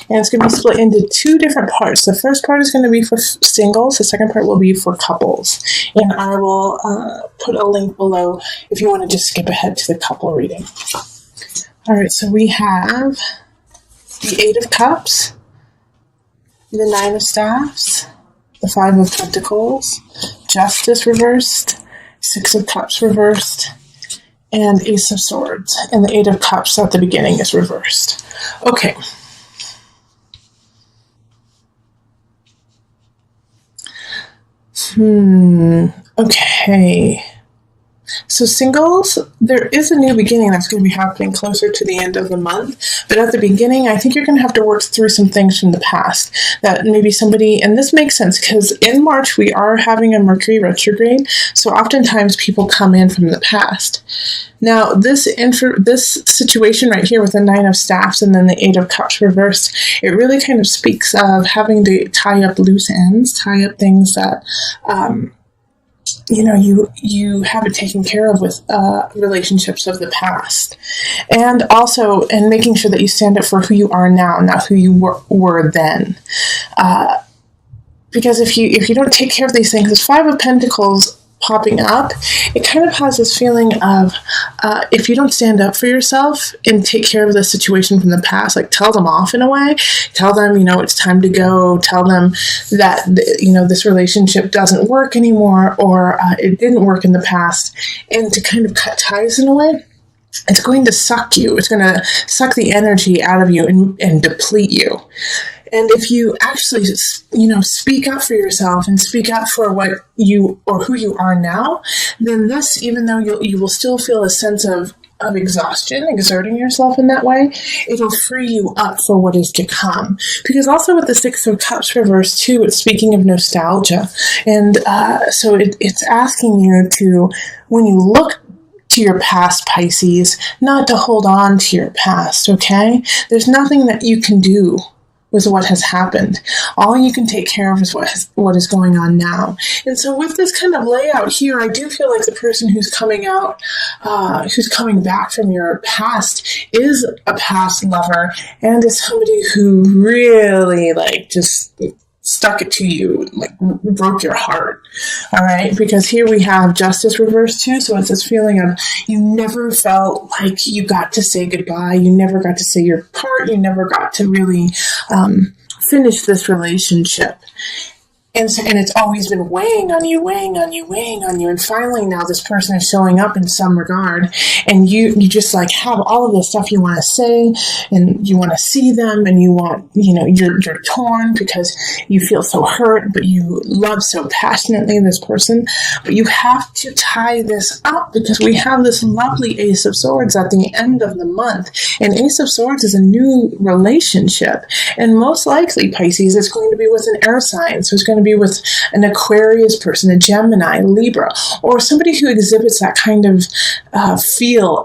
And it's going to be split into two different parts. The first part is going to be for singles. The second part will be for couples. And I will put a link below if you want to just skip ahead to the couple reading. All right, so we have the Eight of Cups, the Nine of Staffs, the Five of Pentacles, Justice reversed, Six of Cups reversed, and Ace of Swords. And the Eight of Cups at the beginning is reversed. Okay. Okay. So singles, there is a new beginning that's going to be happening closer to the end of the month. But at the beginning, I think you're going to have to work through some things from the past that maybe somebody, and this makes sense because in March we are having a Mercury retrograde. So oftentimes people come in from the past. Now, this situation right here with the Nine of Staffs and then the Eight of Cups reversed, it really kind of speaks of having to tie up loose ends, tie up things that, you haven't taken care of with relationships of the past. And also, and making sure that you stand up for who you are now, not who you were then. Because if you don't take care of these things, this Five of Pentacles popping up, it kind of has this feeling of if you don't stand up for yourself and take care of the situation from the past, like tell them off in a way, tell them, it's time to go, tell them that, this relationship doesn't work anymore, or it didn't work in the past, and to kind of cut ties in a way, it's going to suck you. It's going to suck the energy out of you and deplete you. And if you actually, speak up for yourself and speak up for what you or who you are now, then this, even though you will still feel a sense of exhaustion, exerting yourself in that way, it'll free you up for what is to come. Because also with the Six of Cups reversed too, it's speaking of nostalgia. And so it's asking you to, when you look to your past, Pisces, not to hold on to your past, okay? There's nothing that you can do with what has happened. All you can take care of is what is going on now. And so with this kind of layout here, I do feel like the person who's coming out, who's coming back from your past is a past lover and is somebody who really just stuck it to you, broke your heart. All right, because here we have Justice reversed too, so it's this feeling of you never felt like you got to say goodbye, you never got to say your part, you never got to really finish this relationship. And it's always been weighing on you. And finally now this person is showing up in some regard. And you just have all of the stuff you want to say, and you want to see them, and you want, you're torn because you feel so hurt, but you love so passionately this person. But you have to tie this up because we have this lovely Ace of Swords at the end of the month. And Ace of Swords is a new relationship. And most likely, Pisces, it's going to be with an air sign. So it's going to be with an Aquarius person, a Gemini, Libra, or somebody who exhibits that kind of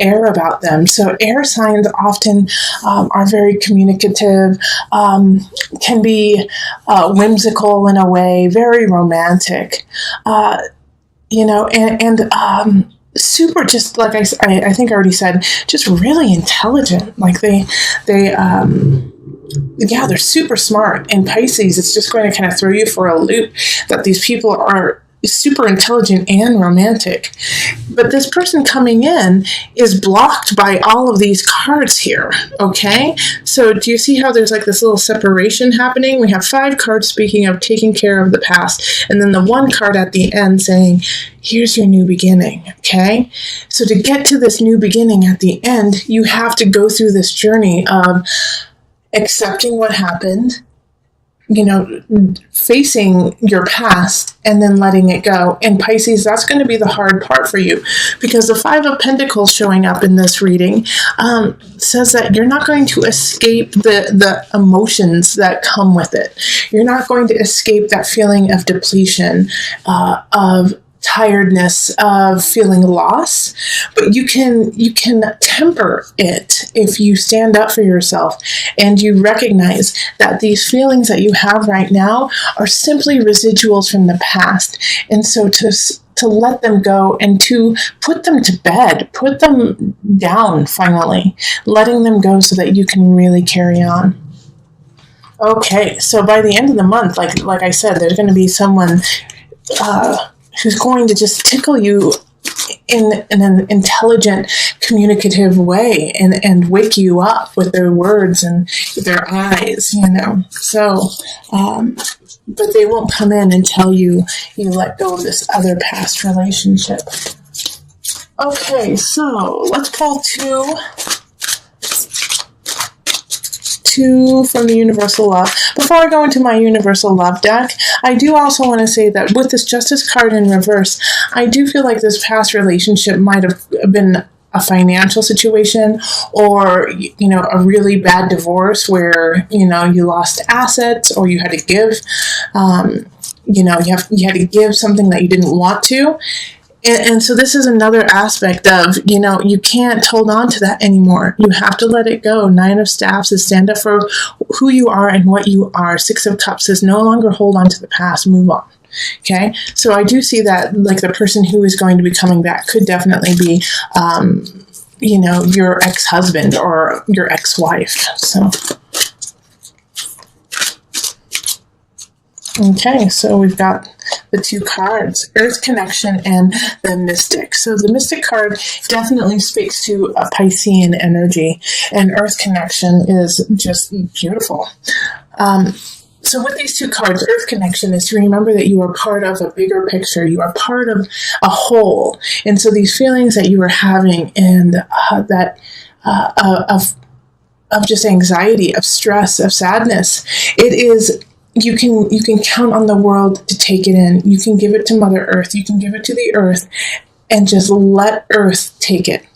air about them. So air signs often are very communicative, can be whimsical in a way, very romantic, super, just like I think I already said, just really intelligent. They're super smart. And Pisces, it's just going to kind of throw you for a loop that these people are super intelligent and romantic. But this person coming in is blocked by all of these cards here, okay? So do you see how there's this little separation happening? We have 5 cards speaking of taking care of the past, and then the one card at the end saying, here's your new beginning, okay? So to get to this new beginning at the end, you have to go through this journey of accepting what happened, facing your past and then letting it go. And Pisces, that's going to be the hard part for you, because the Five of Pentacles showing up in this reading says that you're not going to escape the emotions that come with it. You're not going to escape that feeling of depletion, of tiredness, of feeling loss, but you can temper it if you stand up for yourself and you recognize that these feelings that you have right now are simply residuals from the past. And so to let them go and to put them to bed, put them down finally, letting them go so that you can really carry on. Okay, so by the end of the month, like I said, there's going to be someone who's going to just tickle you in an intelligent, communicative way, and wake you up with their words and their eyes, So, but they won't come in and tell you let go of this other past relationship. Okay, so let's pull two from the Universal Love. Before I go into my Universal Love deck, I do also want to say that with this Justice card in reverse, I do feel like this past relationship might have been a financial situation, or a really bad divorce where you lost assets, or you had to give you had to give something that you didn't want to. And so this is another aspect of, you can't hold on to that anymore. You have to let it go. 9 of Staffs is stand up for who you are and what you are. 6 of Cups is no longer hold on to the past, move on. Okay? So I do see that, like, the person who is going to be coming back could definitely be, your ex-husband or your ex-wife. So... Okay, so we've got the 2 cards, Earth Connection and the Mystic. So the Mystic card definitely speaks to a Piscean energy, and Earth Connection is just beautiful. So with these 2 cards, Earth Connection is to remember that you are part of a bigger picture. You are part of a whole. And so these feelings that you are having and of just anxiety, of stress, of sadness, it is... You can count on the world to take it in. You can give it to Mother Earth. You can give it to the Earth and just let Earth take it.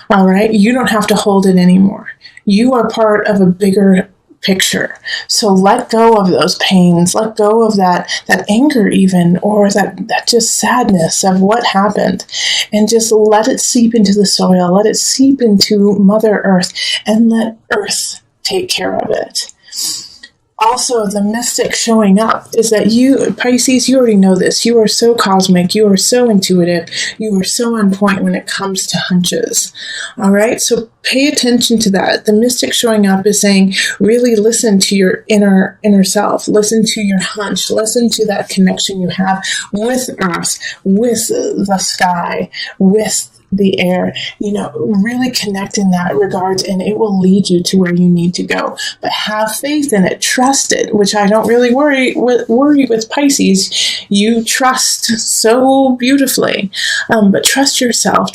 All right? You don't have to hold it anymore. You are part of a bigger picture. So let go of those pains. Let go of that anger even, or that just sadness of what happened. And just let it seep into the soil. Let it seep into Mother Earth and let Earth take care of it. Also, the Mystic showing up is that you, Pisces, you already know this. You are so cosmic. You are so intuitive. You are so on point when it comes to hunches. All right? So pay attention to that. The Mystic showing up is saying, really listen to your inner self. Listen to your hunch. Listen to that connection you have with Earth, with the sky, with the air, really connect in that regards, and it will lead you to where you need to go. But have faith in it, trust it, which I don't really worry with Pisces. You trust so beautifully, but trust yourself,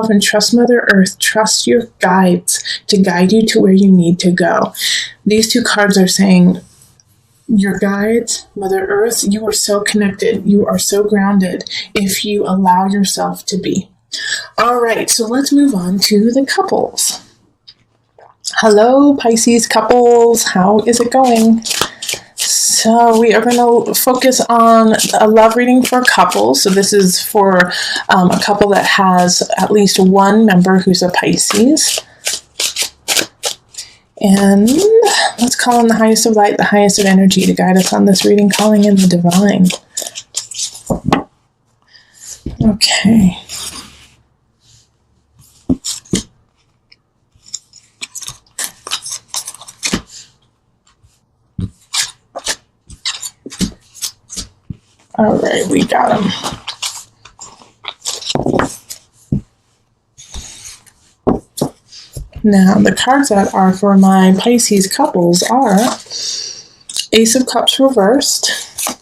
and trust Mother Earth, trust your guides to guide you to where you need to go. These 2 cards are saying, your guides, Mother Earth, you are so connected, you are so grounded if you allow yourself to be. All right, so let's move on to the couples. Hello, Pisces couples. How is it going? So we are going to focus on a love reading for couples. So this is for a couple that has at least one member who's a Pisces. And let's call on the highest of light, the highest of energy to guide us on this reading, calling in the divine. Okay. All right, we got them. Now, the cards that are for my Pisces couples are Ace of Cups reversed,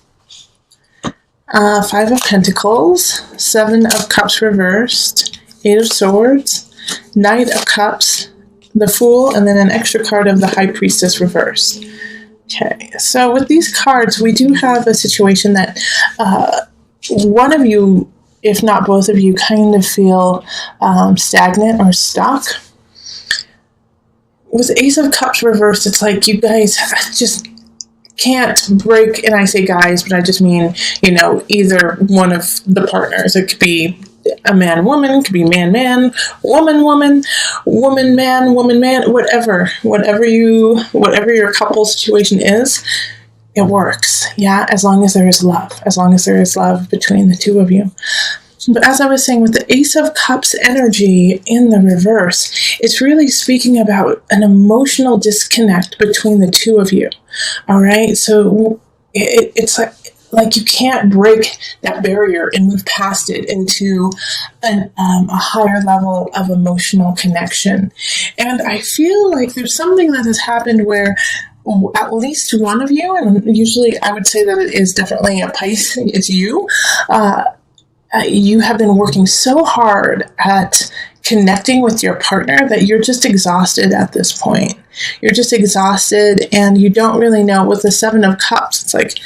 5 of Pentacles, 7 of Cups reversed, 8 of Swords, Knight of Cups, the Fool, and then an extra card of the High Priestess reversed. Okay, so with these cards, we do have a situation that one of you, if not both of you, kind of feel stagnant or stuck. With Ace of Cups reversed, it's like you guys just can't break, and I say guys, but I just mean, either one of the partners. It could be a man, woman, it could be man, man, woman, woman, woman, man, whatever your couple situation is, it works. Yeah. As long as there is love between the 2 of you. But as I was saying, with the Ace of Cups energy in the reverse, it's really speaking about an emotional disconnect between the 2 of you. All right. So it's like you can't break that barrier and move past it into a higher level of emotional connection. And I feel like there's something that has happened where at least one of you, and usually I would say that it is definitely a Pisces, it's you, you have been working so hard at connecting with your partner that you're just exhausted at this point. You're just exhausted and you don't really know. With the Seven of Cups, it's like,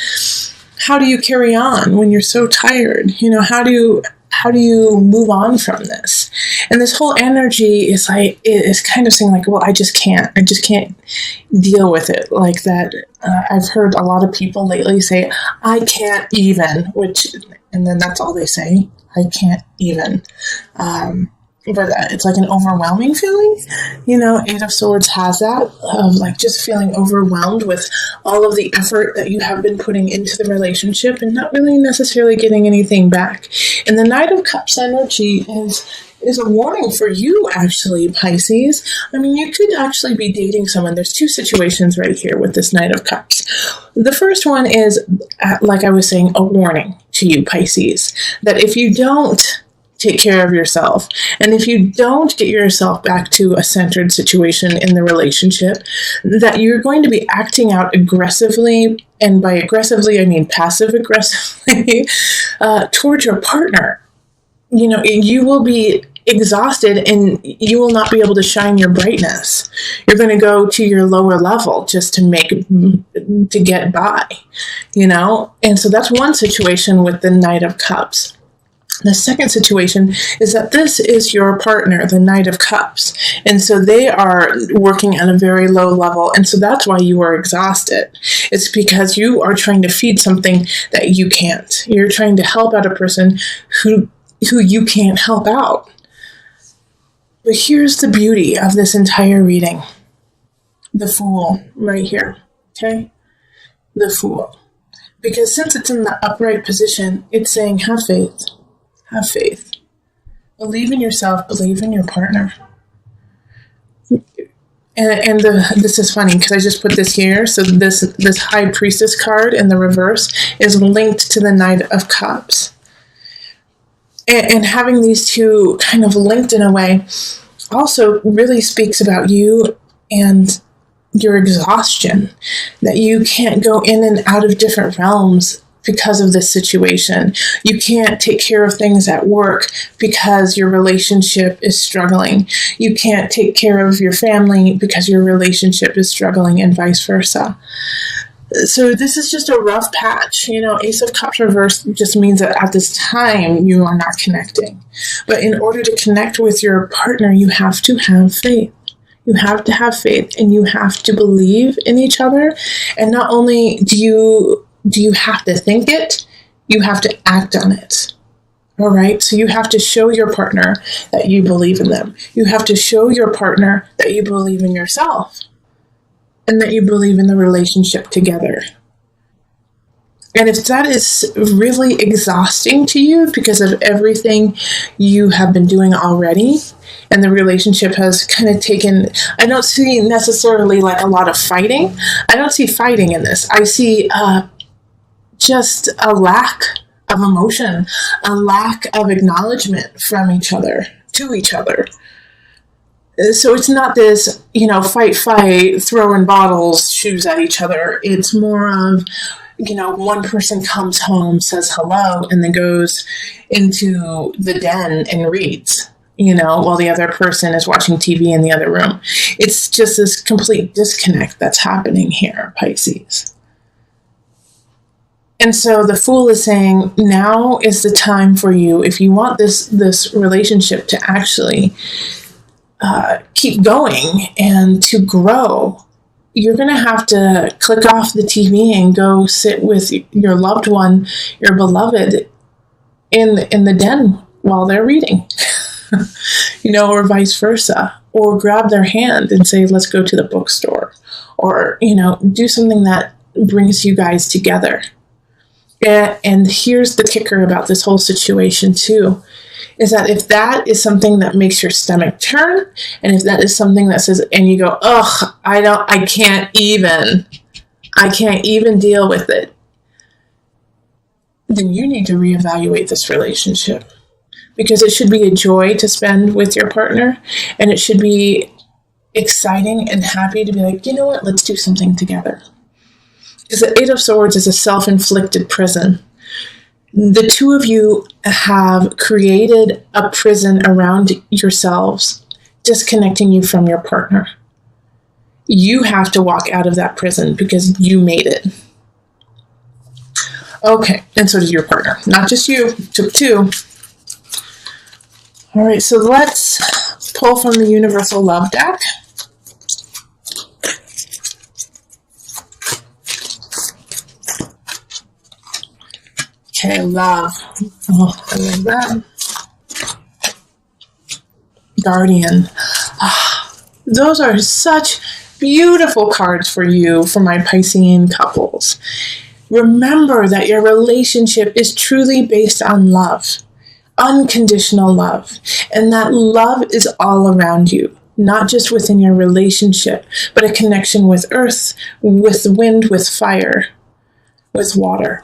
how do you carry on when you're so tired? How do you move on from this? And this whole energy is kind of saying like, well, I just can't deal with it like that. I've heard a lot of people lately say, I can't even, and then that's all they say. I can't even. But it's like an overwhelming feeling. Eight of Swords has that, of like just feeling overwhelmed with all of the effort that you have been putting into the relationship and not really necessarily getting anything back. And the Knight of Cups energy is a warning for you, actually, Pisces. I mean, you could actually be dating someone. There's two situations right here with this Knight of Cups. The first one is, like I was saying, a warning to you, Pisces, that if you don't take care of yourself, and if you don't get yourself back to a centered situation in the relationship, that you're going to be acting out aggressively, and by aggressively I mean passive aggressively, towards your partner. You will be exhausted and you will not be able to shine your brightness. You're going to go to your lower level just to get by, and so that's one situation with the Knight of Cups. The second situation is that this is your partner, the Knight of Cups. And so they are working at a very low level. And so that's why you are exhausted. It's because you are trying to feed something that you can't. You're trying to help out a person who you can't help out. But here's the beauty of this entire reading. The Fool right here. Okay? The Fool. Because since it's in the upright position, it's saying have faith. Have faith. Believe in yourself. Believe in your partner. And this is funny because I just put this here. So this High Priestess card in the reverse is linked to the Knight of Cups. And having these two kind of linked in a way also really speaks about you and your exhaustion. That you can't go in and out of different realms because of this situation. You can't take care of things at work because your relationship is struggling. You can't take care of your family because your relationship is struggling, and vice versa. So this is just a rough patch. Ace of Cups reversed just means that at this time you are not connecting. But in order to connect with your partner, you have to have faith. You have to have faith, and you have to believe in each other. And not only do you have to think it, you have to act on it. All right? So you have to show your partner that you believe in them. You have to show your partner that you believe in yourself and that you believe in the relationship together. And if that is really exhausting to you because of everything you have been doing already, and the relationship has kind of taken, I don't see necessarily like a lot of fighting. I don't see fighting in this. I see just a lack of emotion, a lack of acknowledgement from each other, to each other. So it's not this, fight, throwing bottles, shoes at each other. It's more of, one person comes home, says hello, and then goes into the den and reads, while the other person is watching TV in the other room. It's just this complete disconnect that's happening here, Pisces. And so the Fool is saying, now is the time for you, if you want this relationship to actually keep going and to grow, you're going to have to click off the TV and go sit with your loved one, your beloved, in the den while they're reading, or vice versa, or grab their hand and say, let's go to the bookstore, or, do something that brings you guys together. And here's the kicker about this whole situation too, is that if that is something that makes your stomach turn, and if that is something that says, and you go, ugh, I can't even, I can't even deal with it, then you need to reevaluate this relationship, because it should be a joy to spend with your partner, and it should be exciting and happy to be like, you know what, let's do something together. Because the Eight of Swords is a self-inflicted prison. The two of you have created a prison around yourselves, disconnecting you from your partner. You have to walk out of that prison because you made it. Okay, and so did your partner. Not just you, it took two. All right, so let's pull from the Universal Love deck. Okay, love. Oh, I love that. Guardian. Those are such beautiful cards for you, for my Piscean couples. Remember that your relationship is truly based on love, unconditional love, and that love is all around you, not just within your relationship, but a connection with earth, with wind, with fire, with water.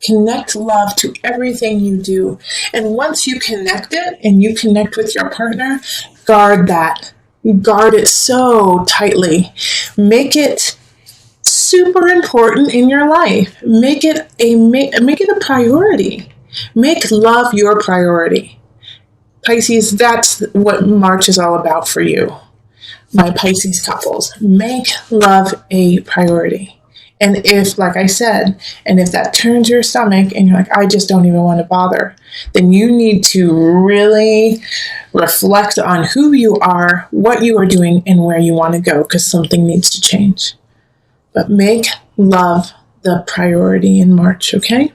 Connect love to everything you do. And once you connect it and you connect with your partner, guard that. Guard it so tightly. Make it super important in your life. Make it a priority. Make love your priority. Pisces, that's what March is all about for you. My Pisces couples, make love a priority. And if, like I said, and if that turns your stomach and you're like, I just don't even want to bother, then you need to really reflect on who you are, what you are doing, and where you want to go, because something needs to change. But make love the priority in March, okay?